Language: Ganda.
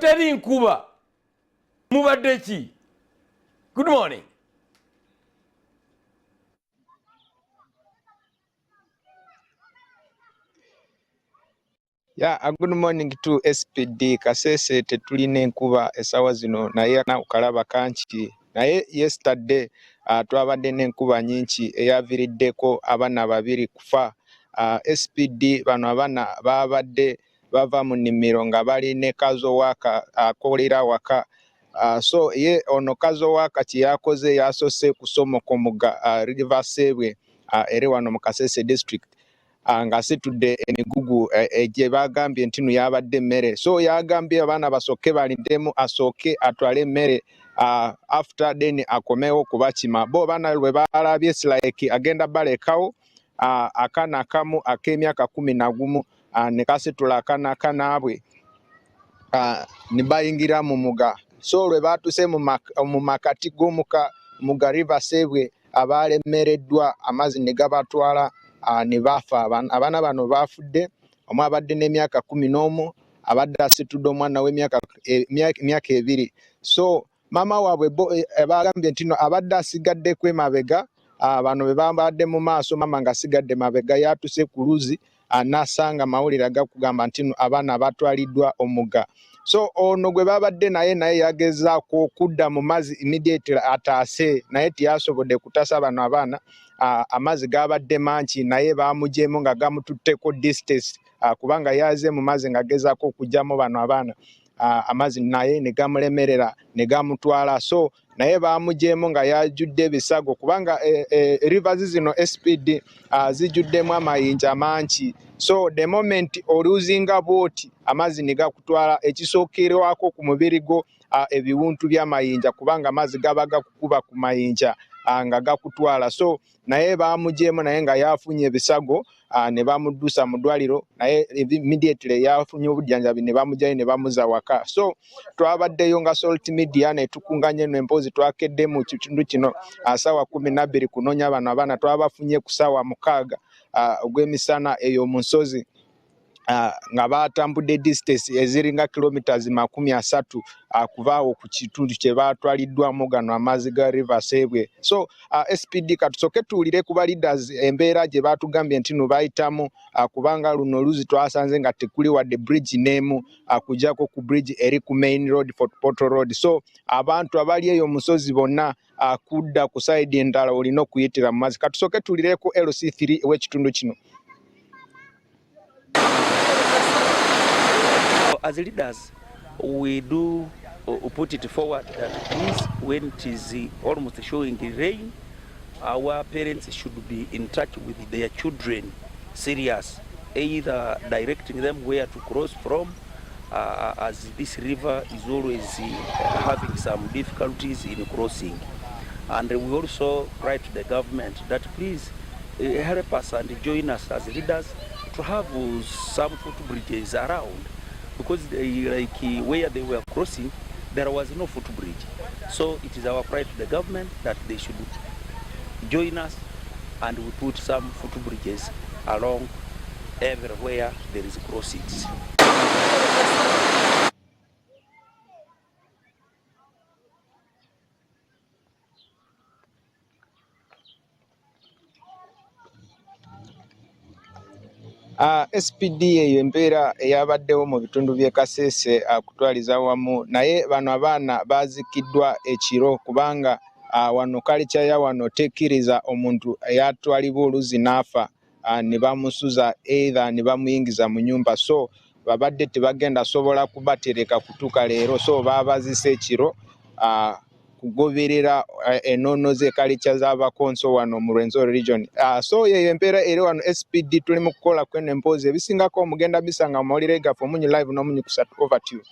teri nkuba mubadde ki? Good morning. Yeah, good morning to SPD Kasese. Tetulina enkuba esawa zino naye ukalaba kanchi naye yesterday twabadde n'enkuba nyingi eyaviiriddeko abaana babiri kufa. SPD bano abaana babadde bava mu nnimiro nga bali ne kazowaka akolera waka. So ye ono kazowaka kyeyakoze yasoose kusomoka omugga River Sebwe eri wano mu Kasese district. Ng'asitudde emigugu gye bagambye nti no yabadde emmere. So yagambye abaana basooke baliddemu asooke atwale emmere after then akomewo kubakima. Bo baana lwe balabye like agenda balekawo akaana akamu ak'emyaka 11 ne kasitula akaana akanaabwe ne bayingira mu mugga. So lwe baatuse mu makati g'omugga River Sebwe abaalemereddwa amazzi ne gabatwala ne bafa. Abaana bano bafudde, omu abadde n'emyaka 11 abadde asitudde omwana w'emyaka 2. So maama waabwe bagambye nti no abadde asigaddeko emabega. Bano be babadde mu maaso, maama ng'asigadde mabega yatuse ku luzi n'asanga mawulire agakugamba nti no abaana batwaliddwa omugga. So ono gwe babadde naye yagezaako okudda mu mazzi immediately ataase naye tiyasobodde kutasa bano abaana. Amazzi gabadde mangi naye bamugyemu nga gamututteko distance kubanga yaze mu mazzi nga gezaako okugyamu bano abaana. Amazzi naye ne gamulemerera ne gamutwala. So naye bamugyemu nga yajjudde ebisago kubanga rivers zino SPD zijjuddemu amayinja mangi. So the moment oluzinga bwoti amazzi ne gakutwala ekisookerwako ku mubiri gwo ebiwuntu by'amayinja kubanga amazzi gaba gakukuba ku mayinja nga gakutwala. So naye bamugyemu naye nga yafunye ebisago ne bamuddusa mu ddwaliro naye immediately yafunye obujjanjabi ne bamugyayo ne bamuza waka. So twabaddeyo nga Salt Media ne tukunganye n'empozi twakedde mu kitundu kino ssaawa 12 kunoonya bano abaana twabafunye ku ssaawa 6 ogw'emisana eyo mu nsozi nga batambudde distance eziringa kilometers 30 kuvaawo ku kitundu kye batwaliddwamu gano amazzi ga River Sebwe. So SPD katusooke tuwulire ku ba leaders embeera gye batugambye nti no bayitamu kubanga luno oluzi twasanze nga tekuli wadde bridge n'emu kujjako ku bridge eri ku main road Fort Portal Road. So abantu abali eyo musozi bonna kudda ku side endala olina okuyitira mu mazzi. Katusooke tuwulire ku LC3 w'ekitundu kino. As leaders, we do put it forward that please, when it is almost showing rain, our parents should be in touch with their children, serious, either directing them where to cross from, as this river is always having some difficulties in crossing. And we also write to the government that please help us and join us as leaders to have some footbridges around, because where they were crossing there was no footbridge. So it is our pride to the government that they should join us and we put some footbridges along everywhere there is crossings. SPD eyo embeera eyabaddewo mu bitundu by'e Kasese kutwaliza wamu naye bano abaana bazikiddwa ekiro kubanga wano kalicha ya wano tekkiriza omuntu eyatwalibwa oluzi n'afa ne bamusuza either ne bamuyingiza mu nyumba. So babadde tebagenda sobola kubatereka kutuuka leero, so babazisa ekiro kugoberera enono z'ekalicha z'abakonso wano mu Rwenzori region. So yeyo empeera eri wano SPD tuli mu kukola kweno emboozi ebisingako omugenda bisanga mu mawulire gaffe omunyi live n'omunyi kusatu. Over to you.